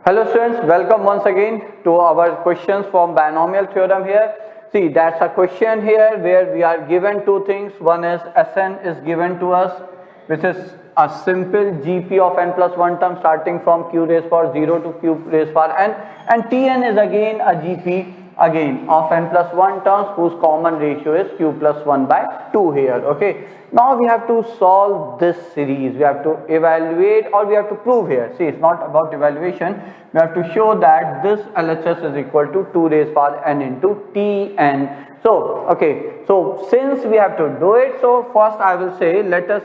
Hello students, welcome once again to our questions from binomial theorem here. See, that's a question here where we are given two things. One is Sn is given to us, which is a simple GP of n plus 1 term starting from q raised power 0 to q raised power n, and Tn is again a GP again of n plus 1 terms whose common ratio is q plus 1 by 2 here. Okay, now we have to solve this series. We have to evaluate or we have to prove here. See, it's not about evaluation. We have to show that this LHS is equal to 2 raised power n into Tn. So, okay, so since we have to do it, so first I will say, let us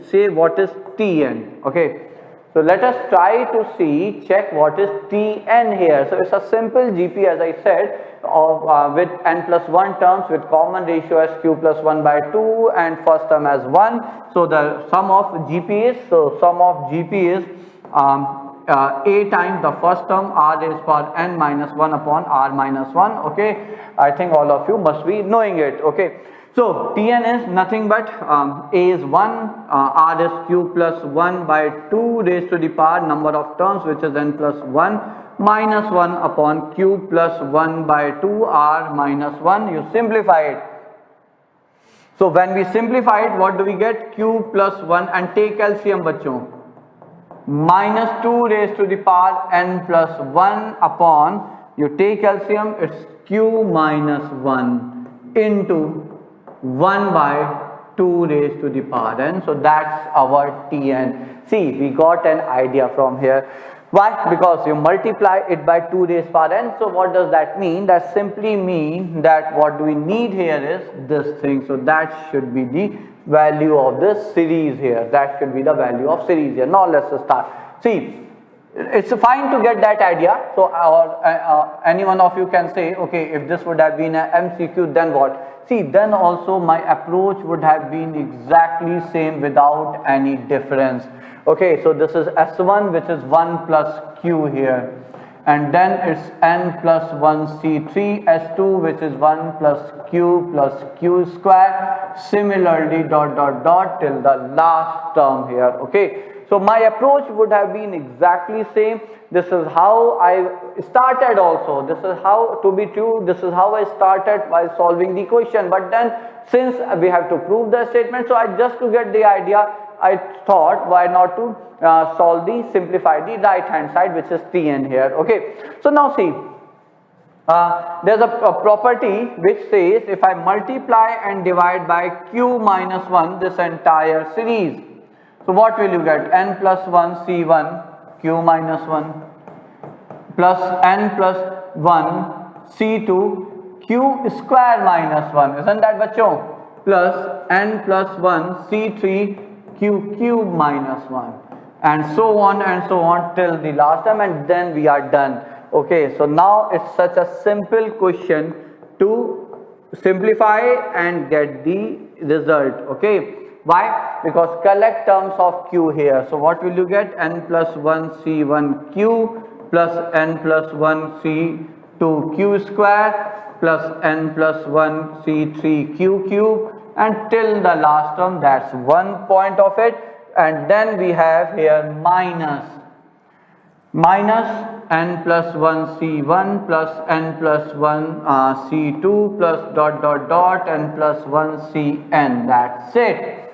say what is Tn. Okay, so let us try to see, check what is Tn here. So it's a simple GP, as I said, of with n plus 1 terms with common ratio as q plus 1 by 2 and first term as 1. So the sum of GP is, so sum of GP is a times the first term r raised power n minus 1 upon r minus 1. Okay, I think all of you must be knowing it. Okay, so Tn is nothing but a is 1, r is q plus 1 by 2 raised to the power number of terms, which is n plus 1 minus 1 upon q plus 1 by 2 r minus 1. You simplify it. So when we simplify it, what do we get? Q plus 1 and take LCM bachcho, minus 2 raised to the power n plus 1 upon, you take LCM, it's q minus 1 into 1 by 2 raised to the power n. So that's our Tn. See, we got an idea from here. Why? Because you multiply it by 2 raised power n. So what does that mean? That simply means that what do we need here is this thing. So that should be the value of this series here. That should be the value of series here. Now let's start. See, it's fine to get that idea. So any one of you can say, okay, if this would have been an MCQ, then what? See, then also my approach would have been exactly same without any difference. Okay, so this is S1, which is 1 plus q here, and then it's n plus 1 C3, S2, which is 1 plus q square, similarly dot dot dot till the last term here. Okay, so my approach would have been exactly same. This is how I started also. This is how, to be true, this is how I started while solving the question. But then since we have to prove the statement, so I just to get the idea, I thought why not to simplify the right hand side, which is Tn here. Okay, so now see, there's a property which says if I multiply and divide by q minus 1 this entire series, so what will you get? N plus 1 C1 q minus 1 plus n plus 1 C2 q square minus 1, isn't that bacho? Plus n plus 1 C3 q cube minus 1, and so on till the last term, and then we are done. Okay, so now it's such a simple question to simplify and get the result. Okay, why? Because collect terms of q here. So what will you get? N plus 1 C1 q plus n plus 1 C2 q square plus n plus 1 C3 q cube, and till the last term, that's one point of it. And then we have here minus n plus 1 C1 plus n plus 1 C2 plus dot dot dot n plus 1 Cn. That's it.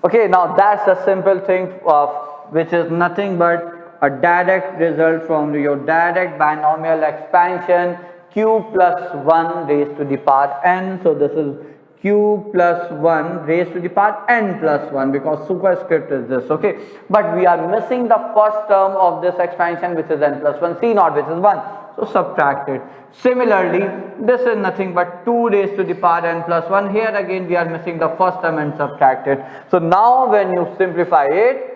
Okay, now that's a simple thing of which is nothing but a direct result from your direct binomial expansion, q plus 1 raised to the power n. So this is q plus 1 raised to the power n plus 1, because superscript is this. Okay, but we are missing the first term of this expansion, which is n plus 1 c naught, which is 1, so subtract it. Similarly, this is nothing but 2 raised to the power n plus 1. Here again we are missing the first term and subtract it. So now when you simplify it,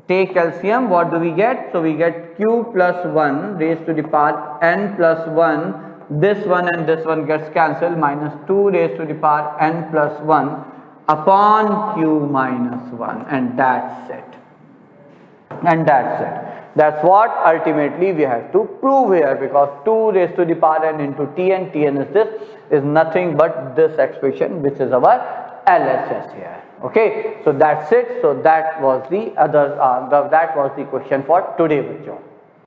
take LCM, what do we get? So we get q plus 1 raised to the power n plus 1. This one and this one gets cancelled, minus 2 raised to the power n plus 1 upon q minus 1, and that's it. And that's it. That's what ultimately we have to prove here, because 2 raised to the power n into Tn, Tn is this, is nothing but this expression, which is our LHS here. Okay, so that's it. So that was the other that was the question for today, bachcho.